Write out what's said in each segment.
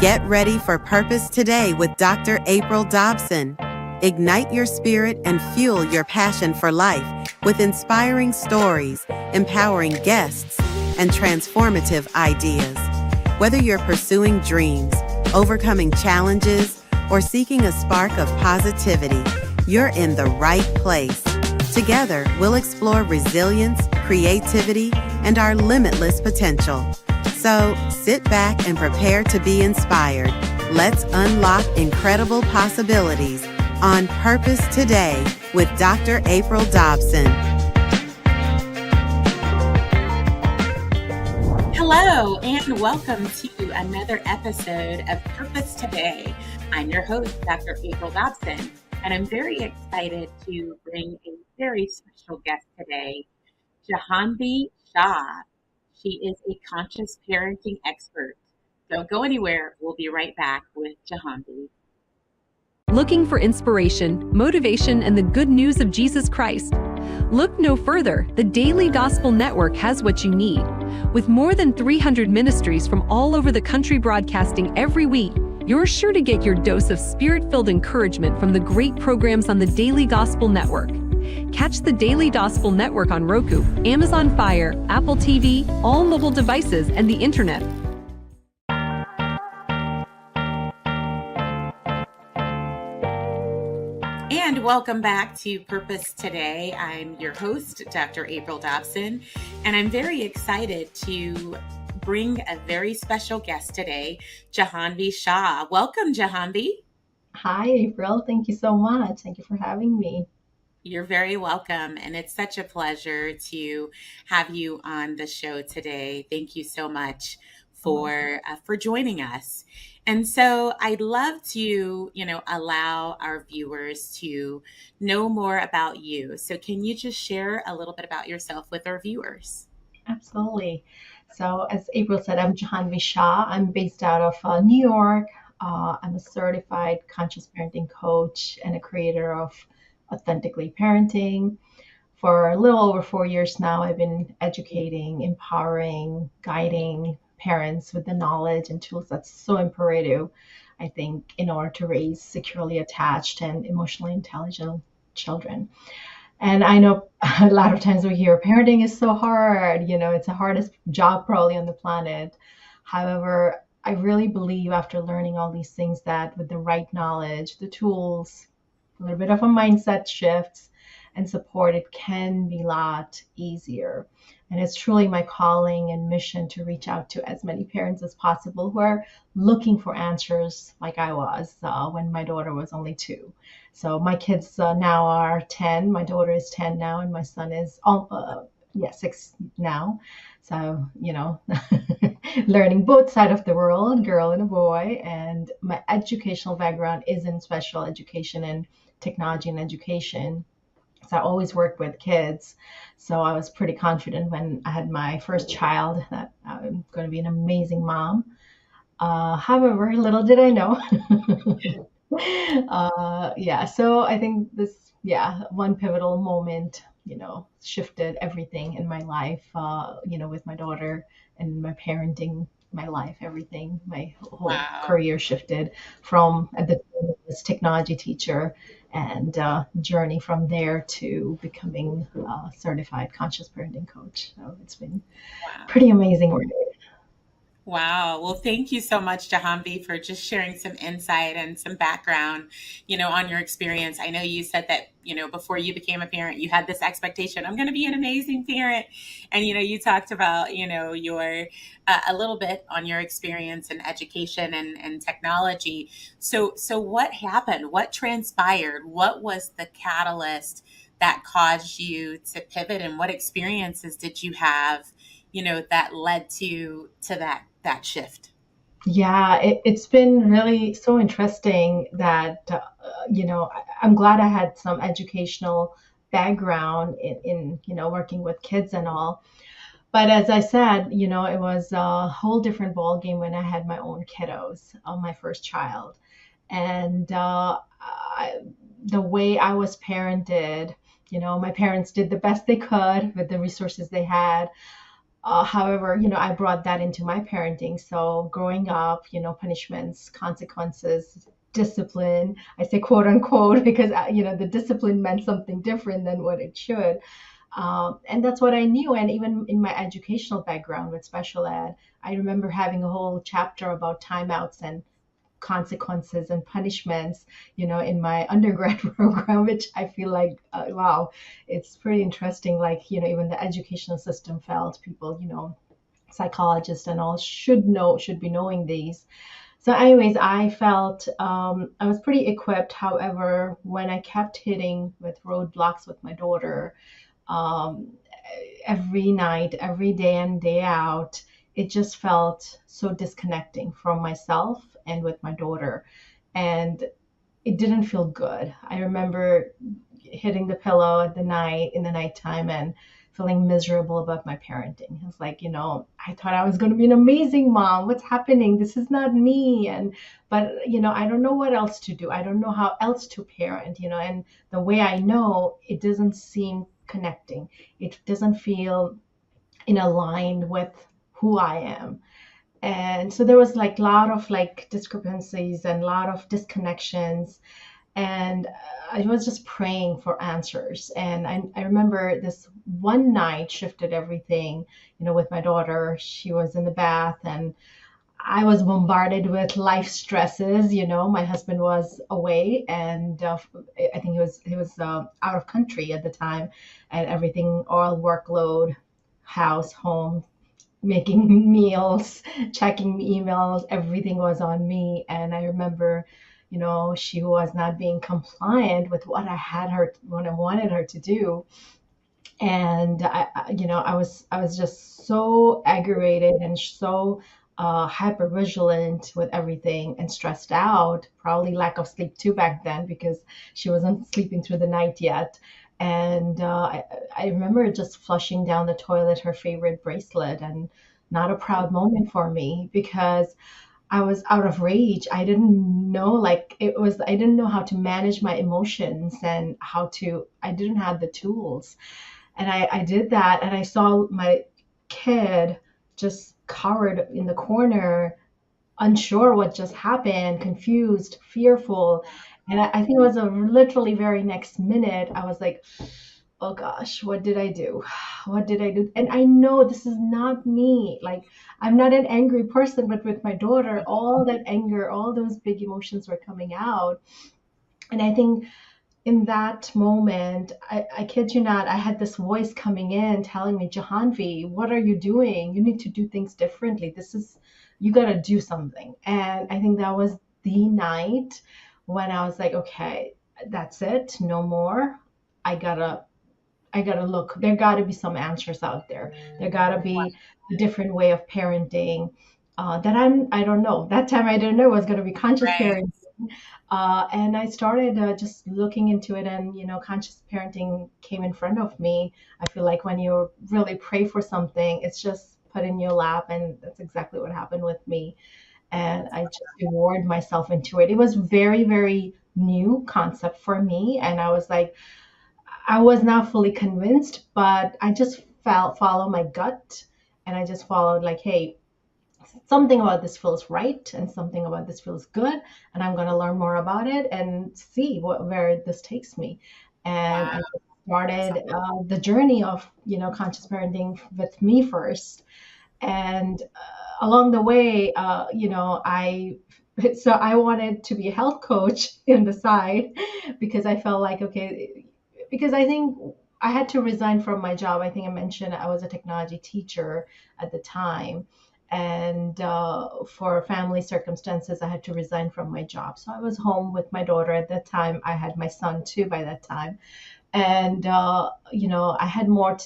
Get ready for Purpose Today with Dr. April Dobson. Ignite your spirit and fuel your passion for life with inspiring stories, empowering guests, and transformative ideas. Whether you're pursuing dreams, overcoming challenges, or seeking a spark of positivity, you're in the right place. Together, we'll explore resilience, creativity, and our limitless potential. So, sit back and prepare to be inspired. Let's unlock incredible possibilities on Purpose Today with Dr. April Dobson. Hello, and welcome to another episode of Purpose Today. I'm your host, Dr. April Dobson, and I'm very excited to bring a very special guest today, Jahanvi Shah. She is a conscious parenting expert. Don't go anywhere. We'll be right back with Jahanvi. Looking for inspiration, motivation, and the good news of Jesus Christ? Look no further. The Daily Gospel Network has what you need. With more than 300 ministries from all over the country broadcasting every week, you're sure to get your dose of spirit-filled encouragement from the great programs on the Daily Gospel Network. Catch the Daily Gospel Network on Roku, Amazon Fire, Apple TV, all mobile devices, and the internet. And welcome back to Purpose Today. I'm your host, Dr. April Dobson, and I'm very excited to bring a very special guest today, Jahanvi Shah. Welcome, Jahanvi. Hi, April. Thank you so much. Thank you for having me. You're very welcome, and it's such a pleasure to have you on the show today. Thank you so much for joining us. And so I'd love to, allow our viewers to know more about you. So can you just share a little bit about yourself with our viewers? Absolutely. So as April said, I'm Jahanvi Shah. I'm based out of New York. I'm a certified conscious parenting coach and a creator of Authentically Parenting. For a little over 4 years now, I've been educating, empowering, guiding parents with the knowledge and tools that's so imperative, I think, in order to raise securely attached and emotionally intelligent children. And I know a lot of times we hear parenting is so hard, it's the hardest job probably on the planet. However, I really believe after learning all these things that with the right knowledge, the tools, a little bit of a mindset shifts and support, it can be a lot easier. And it's truly my calling and mission to reach out to as many parents as possible who are looking for answers like I was when my daughter was only 2. So my kids now are 10. My daughter is 10 now, and my son is 6 now. So, learning both sides of the world, girl and a boy. And my educational background is in special education and technology and education. So I always worked with kids. So I was pretty confident when I had my first child that I'm going to be an amazing mom. However, little did I know. So I think this, one pivotal moment, shifted everything in my life, with my daughter and my parenting, my life, everything. My whole career shifted from at the time I was technology teacher and journey from there to becoming a certified conscious parenting coach. So it's been pretty amazing work. Wow. Well, thank you so much, Jahanvi, for just sharing some insight and some background, on your experience. I know you said that, before you became a parent, you had this expectation, I'm going to be an amazing parent. And, you talked about, your a little bit on your experience in education and technology. So what happened? What transpired? What was the catalyst that caused you to pivot, and what experiences did you have, that led to that shift? Yeah, it's been really so interesting that, I'm glad I had some educational background in working with kids and all. But as I said, it was a whole different ball game when I had my own kiddos, my first child. And the way I was parented, my parents did the best they could with the resources they had. However, I brought that into my parenting. So growing up, punishments, consequences, discipline. I say quote unquote because the discipline meant something different than what it should. And that's what I knew. And even in my educational background with special ed, I remember having a whole chapter about timeouts and consequences and punishments, in my undergrad program, which I feel like, wow, it's pretty interesting. Like, even the educational system felt people, psychologists and all should be knowing these. So, anyways, I felt I was pretty equipped. However, when I kept hitting with roadblocks with my daughter, um, every night, every day in, day out, it just felt so disconnecting from myself and with my daughter. And it didn't feel good. I remember hitting the pillow at the night in the nighttime and feeling miserable about my parenting. It's like, I thought I was going to be an amazing mom. What's happening? This is not me. But I don't know what else to do. I don't know how else to parent, and the way I know, it doesn't seem connecting. It doesn't feel in aligned with who I am. And so there was like a lot of like discrepancies and a lot of disconnections. And I was just praying for answers. And I remember this one night shifted everything, with my daughter. She was in the bath and I was bombarded with life stresses. My husband was away, and I think he was out of country at the time, and everything, all workload, house, home, making meals, checking emails, everything was on me. And I remember, she was not being compliant with what I wanted her to do. And I was just so aggravated and so hyper vigilant with everything and stressed out. Probably lack of sleep too back then because she wasn't sleeping through the night yet. And I remember just flushing down the toilet her favorite bracelet, and not a proud moment for me because I was out of rage. I didn't know, like, I didn't know how to manage my emotions and I didn't have the tools. And I did that, and I saw my kid just cowered in the corner, unsure what just happened, confused, fearful. And I think it was literally very next minute, I was like, oh gosh, what did I do? What did I do? And I know this is not me. Like, I'm not an angry person, but with my daughter, all that anger, all those big emotions were coming out. And I think in that moment, I kid you not, I had this voice coming in telling me, Jahanvi, what are you doing? You need to do things differently. You got to do something. And I think that was the night when I was like, okay, that's it, no more. I gotta look. There gotta be some answers out there. There gotta be a different way of parenting. I don't know. That time I didn't know it was gonna be conscious Right. parenting. And I started just looking into it, and conscious parenting came in front of me. I feel like when you really pray for something, it's just put in your lap, and that's exactly what happened with me. And I just reward myself into it. It was very, very new concept for me, and I was like, I was not fully convinced, but I just felt follow my gut, and I just followed like, hey, something about this feels right and something about this feels good, and I'm going to learn more about it and see where this takes me. And I Wow. just started the journey of conscious parenting with me first, and along the way, I so I wanted to be a health coach in the side because I felt like, okay, because I think I had to resign from my job. I think I mentioned I was a technology teacher at the time. And for family circumstances, I had to resign from my job. So I was home with my daughter at that time. I had my son too by that time. And, I had more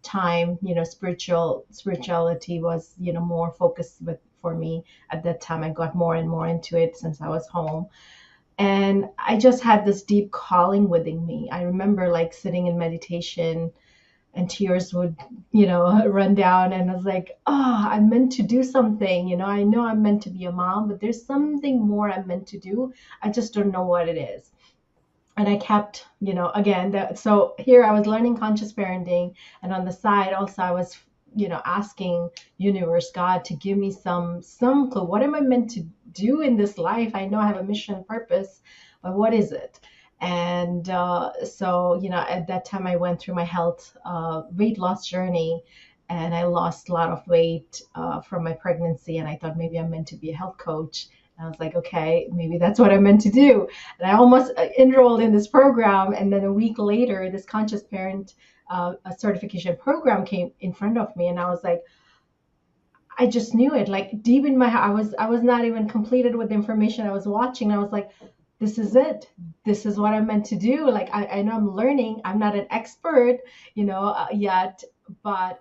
time, spirituality was, more focused for me at that time. I got more and more into it since I was home. And I just had this deep calling within me. I remember like sitting in meditation and tears would, run down. And I was like, oh, I'm meant to do something. I know I'm meant to be a mom, but there's something more I'm meant to do. I just don't know what it is. And I kept, again, so here I was learning conscious parenting. And on the side, also, I was asking universe, God, to give me some clue. What am I meant to do in this life? I know I have a mission and purpose, but what is it? And so, at that time, I went through my health weight loss journey, and I lost a lot of weight from my pregnancy. And I thought maybe I'm meant to be a health coach. And I was like, okay, maybe that's what I'm meant to do. And I almost enrolled in this program. And then a week later, this conscious parent a certification program came in front of me, and I was like, I just knew it, like deep in my heart. I was not even completed with the information I was watching. I was like, this is it. This is what I'm meant to do. Like I know I'm learning. I'm not an expert, yet, but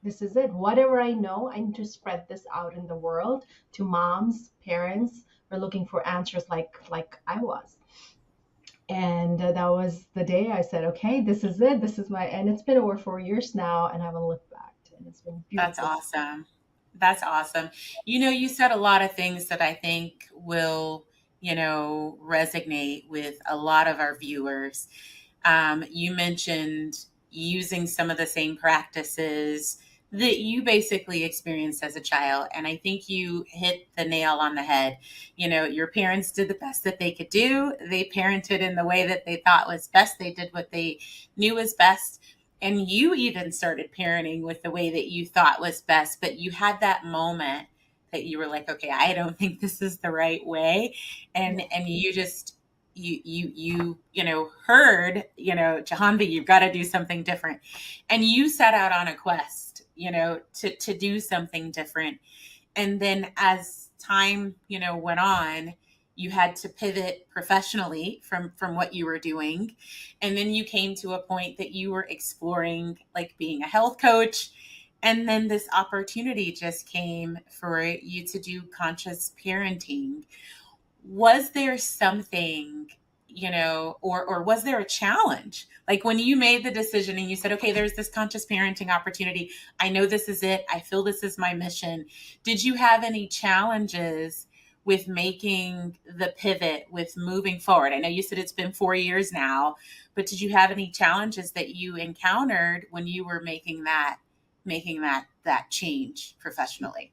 this is it. Whatever I know, I need to spread this out in the world to moms, parents who are looking for answers like I was. And that was the day I said, okay, this is it. This is my, and it's been over 4 years now, and I haven't looked back. And it's been That's beautiful. awesome. That's awesome. You said a lot of things that I think will, resonate with a lot of our viewers. You mentioned using some of the same practices that you basically experienced as a child. And I think you hit the nail on the head. Your parents did the best that they could do. They parented in the way that they thought was best. They did what they knew was best. And you even started parenting with the way that you thought was best. But you had that moment that you were like, okay, I don't think this is the right way. And you just, heard, Jahanvi, you've got to do something different. And you set out on a quest, to do something different. And then as time, went on, you had to pivot professionally from what you were doing. And then you came to a point that you were exploring like being a health coach. And then this opportunity just came for you to do conscious parenting. Was there something, or was there a challenge? Like when you made the decision and you said, okay, there's this conscious parenting opportunity. I know this is it. I feel this is my mission. Did you have any challenges with making the pivot, with moving forward? I know you said it's been 4 years now, but did you have any challenges that you encountered when you were making that change professionally?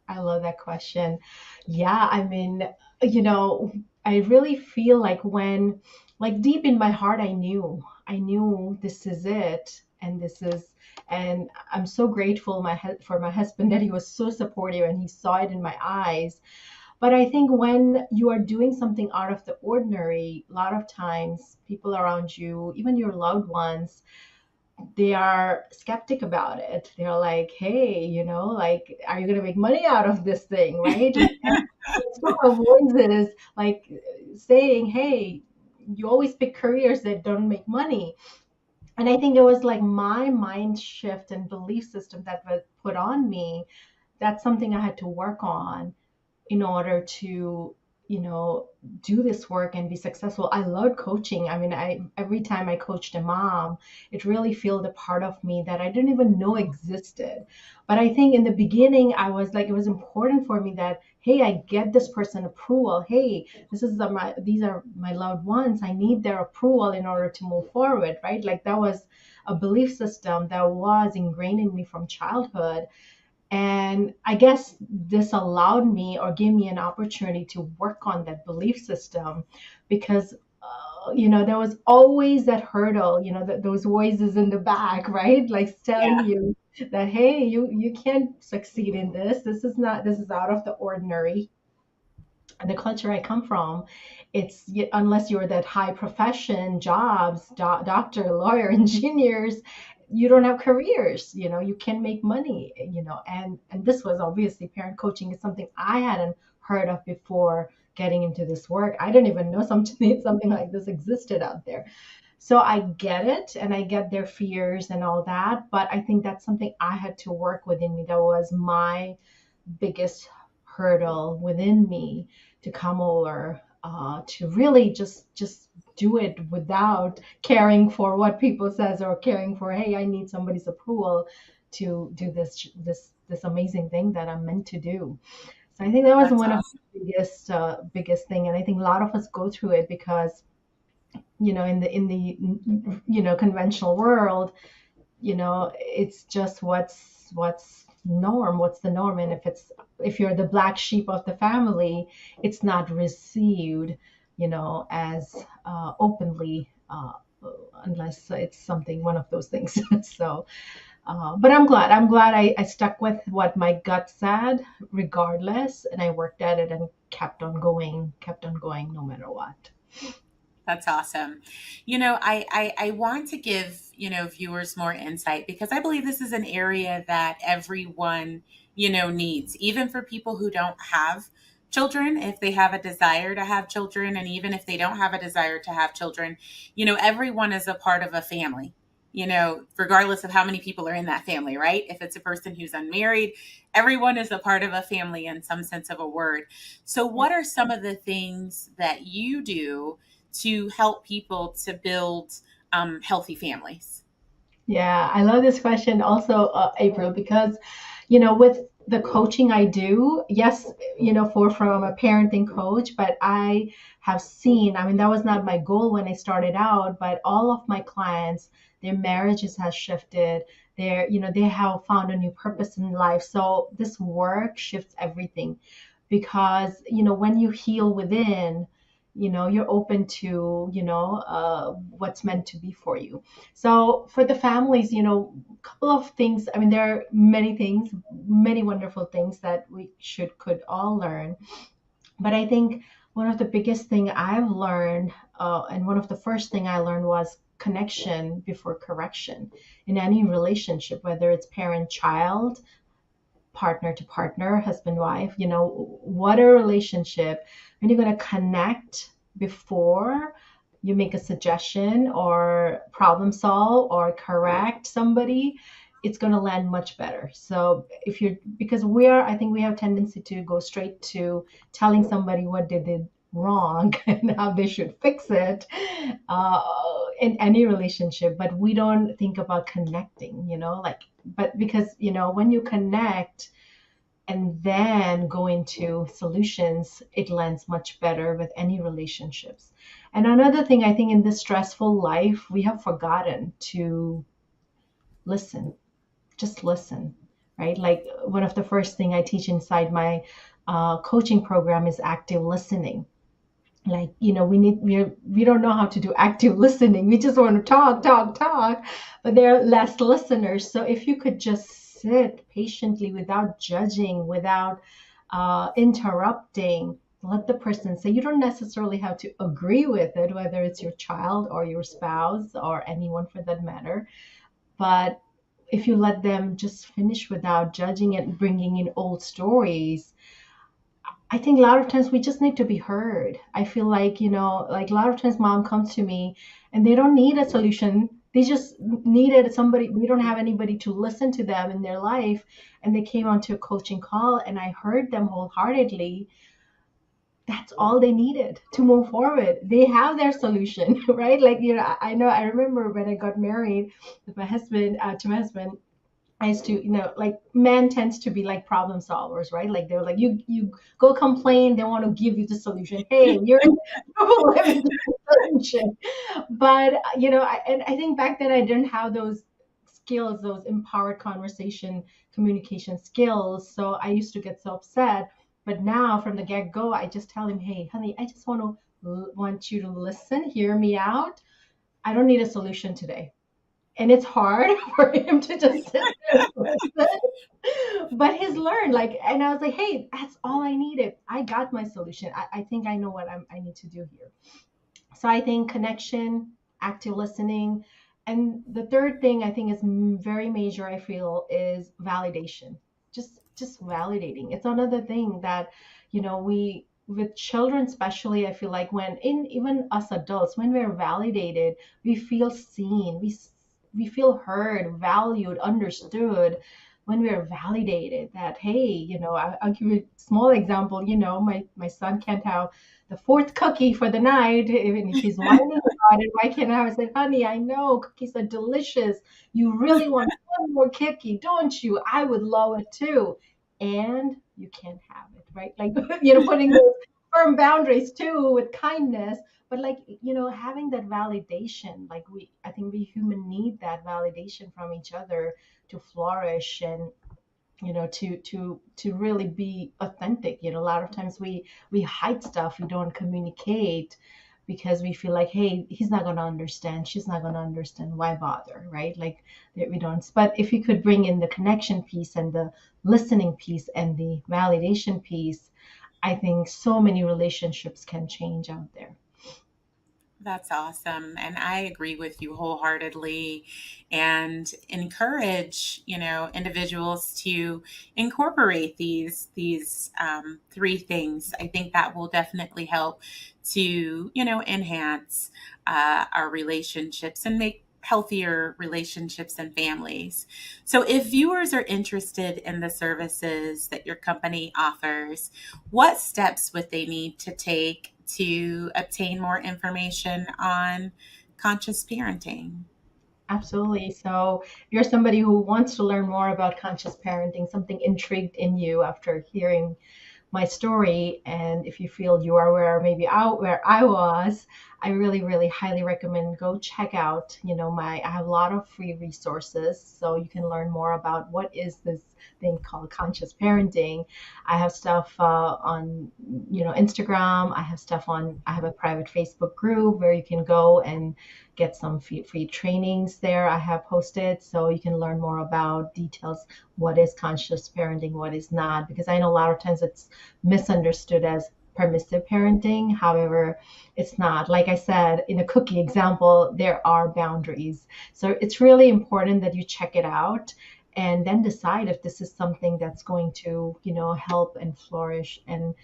I love that question. Yeah, I mean, you know, I really feel like like deep in my heart, I knew this is it, and and I'm so grateful for my husband that he was so supportive and he saw it in my eyes. But I think when you are doing something out of the ordinary, a lot of times people around you, even your loved ones, they are skeptic about it. They're like, hey, like, are you going to make money out of this thing, right? Like, there's sort of voices like saying, hey, you always pick careers that don't make money. And I think it was like my mind shift and belief system that was put on me. That's something I had to work on in order to you know do this work and be successful. I loved coaching. I mean, I every time I coached a mom, it really filled a part of me that I didn't even know existed. But I think in the beginning, I was like, it was important for me that, hey, I get this person approval. Hey, these are my loved ones. I need their approval in order to move forward, right? Like that was a belief system that was ingrained in me from childhood. And I guess this allowed me or gave me an opportunity to work on that belief system because, there was always that hurdle, those voices in the back, right? Like telling Yeah. you that, hey, you can't succeed in this. This is out of the ordinary. And the culture I come from, unless you're that high profession jobs, doctor, lawyer, engineers, you don't have careers. You can make money. And this was obviously parent coaching is something I hadn't heard of before getting into this work. I didn't even know something like this existed out there. So I get it, and I get their fears and all that, but I think that's something I had to work within me. That was my biggest hurdle within me to come over, to really just do it without caring for what people says or caring for, hey, I need somebody's approval to do this amazing thing that I'm meant to do. So I think that was That's one of awesome. the biggest thing, and I think a lot of us go through it because in the conventional world, it's just what's norm, what's the norm. And if you're the black sheep of the family, it's not received, as openly, unless it's something, one of those things. So, but I'm glad I stuck with what my gut said, regardless, and I worked at it and kept on going no matter what. That's awesome. I want to give, viewers more insight because I believe this is an area that everyone, needs, even for people who don't have children, if they have a desire to have children, and even if they don't have a desire to have children, everyone is a part of a family, regardless of how many people are in that family, right? If it's a person who's unmarried, everyone is a part of a family in some sense of a word. So, what are some of the things that you do to help people to build healthy families? Yeah, I love this question also, April, because, with the coaching I do, yes, from a parenting coach, but I have seen, I mean, that was not my goal when I started out, but all of my clients, their marriages has shifted. They have found a new purpose in life. So this work shifts everything because, when you heal within, you're open to, what's meant to be for you. So for the families, a couple of things. I mean, there are many things, many wonderful things that we could all learn. But I think one of the biggest thing I've learned, and one of the first thing I learned was connection before correction in any relationship, whether it's parent child, partner to partner, husband, wife, what a relationship. When you're going to connect before you make a suggestion or problem solve or correct somebody, it's going to land much better. So because I think we have tendency to go straight to telling somebody what they did wrong and how they should fix it, uh, in any relationship, but we don't think about connecting, but because, when you connect and then go into solutions, it lands much better with any relationships. And another thing, I think in this stressful life, we have forgotten to listen, just listen, right? Like one of the first thing I teach inside my coaching program is active listening. Like, we don't know how to do active listening. We just want to talk, talk, talk, but there are less listeners. So if you could just sit patiently without judging, without interrupting, let the person say. You don't necessarily have to agree with it, whether it's your child or your spouse or anyone for that matter. But if you let them just finish without judging and bringing in old stories, I think a lot of times we just need to be heard. I feel like, like a lot of times mom comes to me and they don't need a solution. They just needed somebody. They don't have anybody to listen to them in their life. And they came onto a coaching call and I heard them wholeheartedly. That's all they needed to move forward. They have their solution, right? Like, I remember when I got married with my husband, to my husband, I used to, like men tends to be like problem solvers, right? Like they're like, you go complain, they want to give you the solution. Hey, you're in trouble, let me give you the solution. But, and I think back then I didn't have those skills, those empowered conversation, communication skills. So I used to get so upset. But now from the get-go, I just tell him, hey, honey, I just want you to listen, hear me out. I don't need a solution today. And it's hard for him to just sit there and listen. But he's learned, like, and I was like, hey, that's all I needed. I got my solution. I think I know what I need to do here. So I think connection, active listening. And the third thing I think is very major, I feel, is validation. Just validating. It's another thing that, we with children especially, I feel like when in even us adults, when we're validated, we feel seen, we feel heard, valued, understood when we are validated that, hey, I'll give you a small example. My son can't have the fourth cookie for the night, even if he's whining about it. Why can't I have? I said, honey, I know cookies are delicious. You really want one more cookie, don't you? I would love it too. And you can't have it, right? Like, putting those firm boundaries too with kindness. But like, having that validation, like I think we human need that validation from each other to flourish, and to really be authentic. A lot of times we hide stuff, we don't communicate because we feel like, hey, he's not going to understand, she's not going to understand, why bother, right? Like, that we don't. But if you could bring in the connection piece and the listening piece and the validation piece, I think so many relationships can change out there. That's awesome. And I agree with you wholeheartedly and encourage, individuals to incorporate these three things. I think that will definitely help to, enhance our relationships and make healthier relationships and families. So if viewers are interested in the services that your company offers, what steps would they need to take to obtain more information on conscious parenting? Absolutely. So, if you're somebody who wants to learn more about conscious parenting, something intrigued in you after hearing my story, and if you feel you are where I was, I really, really highly recommend go check out, I have a lot of free resources, so you can learn more about what is this thing called conscious parenting. I have stuff on, Instagram. I have a private Facebook group where you can go and get some free trainings there I have posted, so you can learn more about details, what is conscious parenting, what is not, because I know a lot of times it's misunderstood as permissive parenting. However, it's not. Like I said, in a cookie example, there are boundaries. So it's really important that you check it out and then decide if this is something that's going to, help and flourish and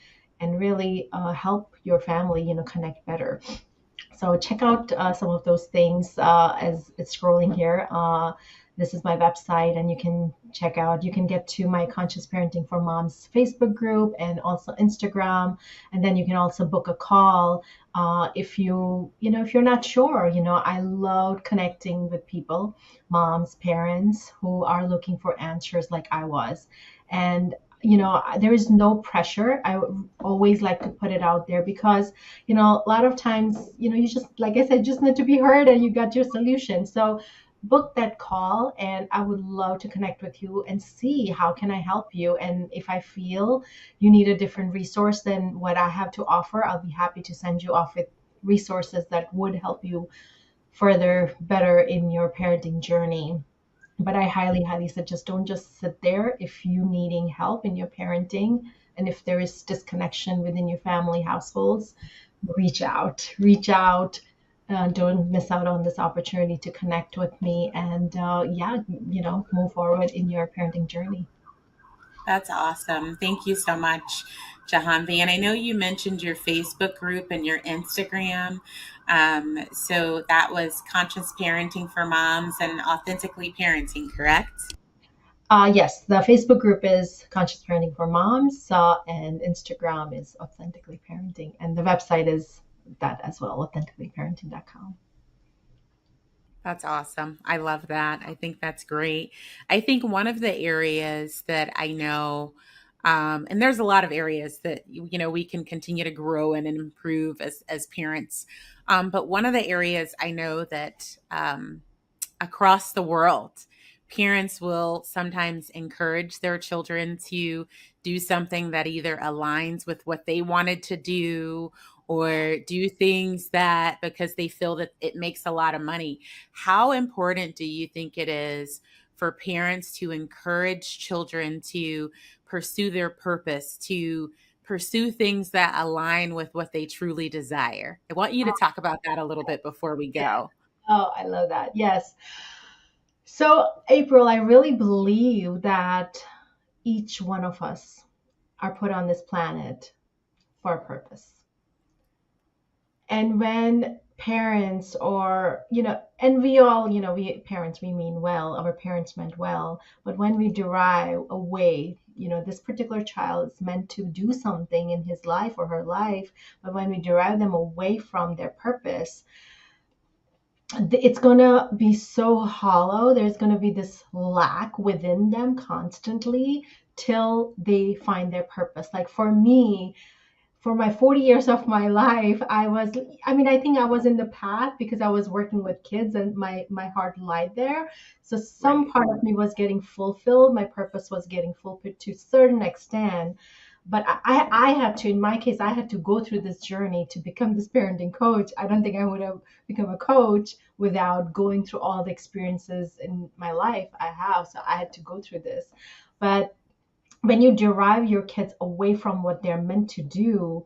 really help your family, connect better. So check out some of those things as it's scrolling here. This is my website, and you can get to my Conscious Parenting for Moms Facebook group and also Instagram. And then you can also book a call if you're not sure. I love connecting with people, moms, parents who are looking for answers like I was. And there is no pressure. I always like to put it out there because a lot of times, you just, like I said, just need to be heard and you got your solution. So book that call, and I would love to connect with you and see how can I help you. And if I feel you need a different resource than what I have to offer, I'll be happy to send you off with resources that would help you further better in your parenting journey. But I highly, highly suggest, don't just sit there. If you needing help in your parenting, and if there is disconnection within your family households, reach out. Don't miss out on this opportunity to connect with me, and yeah, move forward in your parenting journey. That's awesome. Thank you so much, Jahanvi. And I know you mentioned your Facebook group and your Instagram. So that was Conscious Parenting for Moms and Authentically Parenting, correct? Yes, the Facebook group is Conscious Parenting for Moms, and Instagram is Authentically Parenting, and the website is that as well, authenticallyparenting.com. That's awesome. I love that. I think that's great. I think one of the areas that I know, and there's a lot of areas that we can continue to grow in and improve as parents. But one of the areas I know that across the world, parents will sometimes encourage their children to do something that either aligns with what they wanted to do or do things that because they feel that it makes a lot of money. How important do you think it is for parents to encourage children to pursue their purpose, to pursue things that align with what they truly desire? I want you to talk about that a little bit before we Yeah. go. Oh, I love that. Yes. So, April, I really believe that each one of us are put on this planet for a purpose. And when parents or, and we all, we parents, we mean well, our parents meant well, but when we derive away, this particular child is meant to do something in his life or her life, but when we derive them away from their purpose, it's going to be so hollow. There's going to be this lack within them constantly till they find their purpose. Like for me, for my 40 years of my life, I think I was in the path because I was working with kids and my heart lied there. So some Right. part of me was getting fulfilled. My purpose was getting fulfilled to a certain extent. But I had to, in my case, I had to go through this journey to become this parenting coach. I don't think I would have become a coach without going through all the experiences in my life I have. So I had to go through this. But when you derive your kids away from what they're meant to do,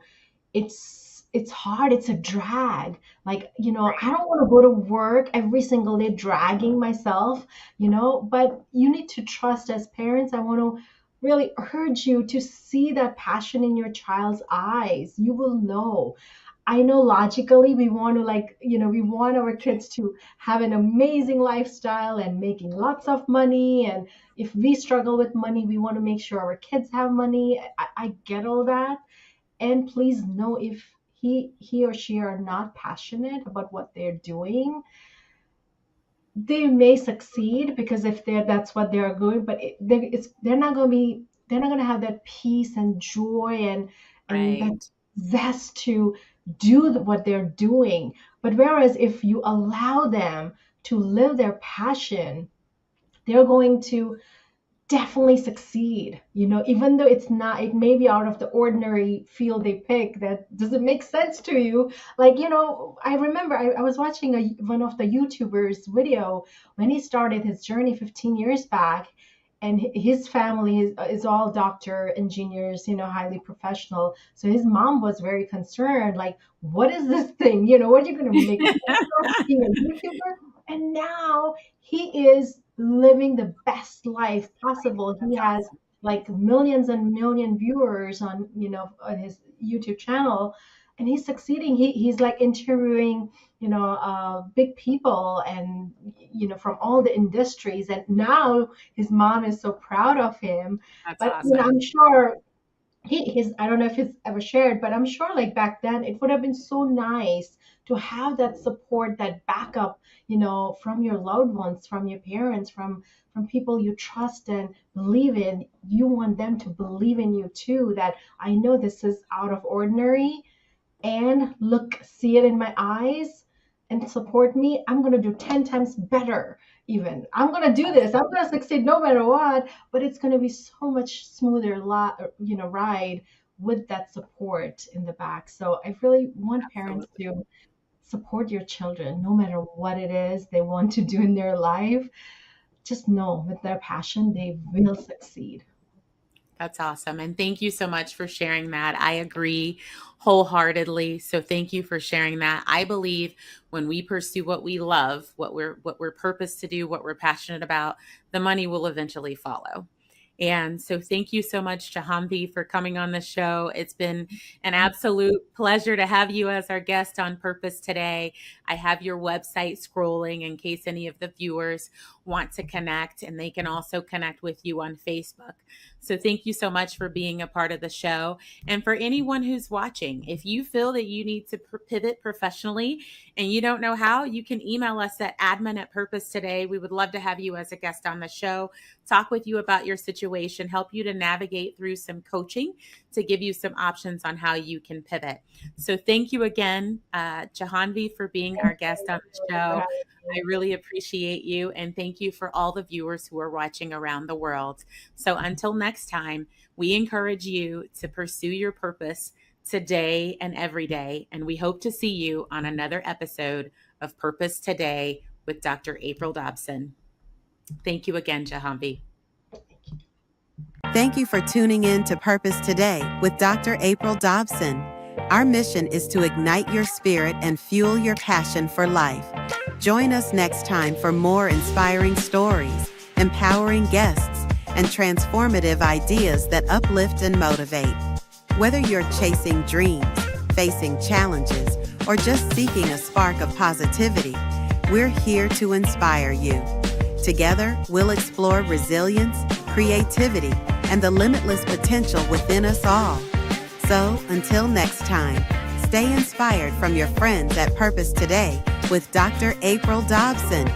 it's hard, it's a drag. Like, I Right. don't want to go to work every single day dragging myself, but you need to trust. As parents, I want to really urge you to see that passion in your child's eyes. You will know. I know logically we want to, like, we want our kids to have an amazing lifestyle and making lots of money. And if we struggle with money, we want to make sure our kids have money. I get all that. And please know, if he or she are not passionate about what they're doing, they may succeed, because if that's what they're doing, but they're not going to have that peace and joy and that Right. zest to do what they're doing. But whereas if you allow them to live their passion, they're going to definitely succeed. Even though it may be out of the ordinary field they pick that doesn't make sense to you. Like, I remember I was watching one of the YouTubers video when he started his journey 15 years back. And his family is all doctor, engineers, highly professional. So his mom was very concerned, like, what is this thing? What are you going to make money from being a YouTuber? And now he is living the best life possible. He That's has awesome. like millions and million viewers on his YouTube channel, and he's succeeding. He's like interviewing big people, and from all the industries, and now his mom is so proud of him. That's But I'm awesome. sure I don't know if he's ever shared, but I'm sure like back then it would have been so nice to have that support, that backup, from your loved ones, from your parents, from people you trust and believe in. You want them to believe in you too, that I know this is out of ordinary, and look, see it in my eyes and support me. I'm going to do 10 times better. Even I'm going to do That's this, I'm going to succeed no matter what. But it's going to be so much smoother ride with that support in the back. So I really want parents absolutely. to support your children no matter what it is they want to do in their life. Just know with their passion they will succeed. That's awesome. And thank you so much for sharing that. I agree wholeheartedly. So thank you for sharing that. I believe when we pursue what we love, what we're purposed to do, what we're passionate about, the money will eventually follow. And so thank you so much, Jahanvi, for coming on the show. It's been an absolute pleasure to have you as our guest on Purpose Today. I have your website scrolling in case any of the viewers want to connect, and they can also connect with you on Facebook. So thank you so much for being a part of the show. And for anyone who's watching, if you feel that you need to pivot professionally and you don't know how, you can email us at admin@Purpose Today. We would love to have you as a guest on the show, talk with you about your situation, help you to navigate through some coaching to give you some options on how you can pivot. So thank you again, Jahanvi, for being our Thank guest on the you for show. having I me. really appreciate you. And thank you for all the viewers who are watching around the world. So until next time, we encourage you to pursue your purpose today and every day. And we hope to see you on another episode of Purpose Today with Dr. April Dobson. Thank you again, Jahanvi. Thank you for tuning in to Purpose Today with Dr. April Dobson. Our mission is to ignite your spirit and fuel your passion for life. Join us next time for more inspiring stories, empowering guests, and transformative ideas that uplift and motivate. Whether you're chasing dreams, facing challenges, or just seeking a spark of positivity, we're here to inspire you. Together, we'll explore resilience, creativity, and the limitless potential within us all. So, until next time, stay inspired from your friends at Purpose Today with Dr. April Dobson.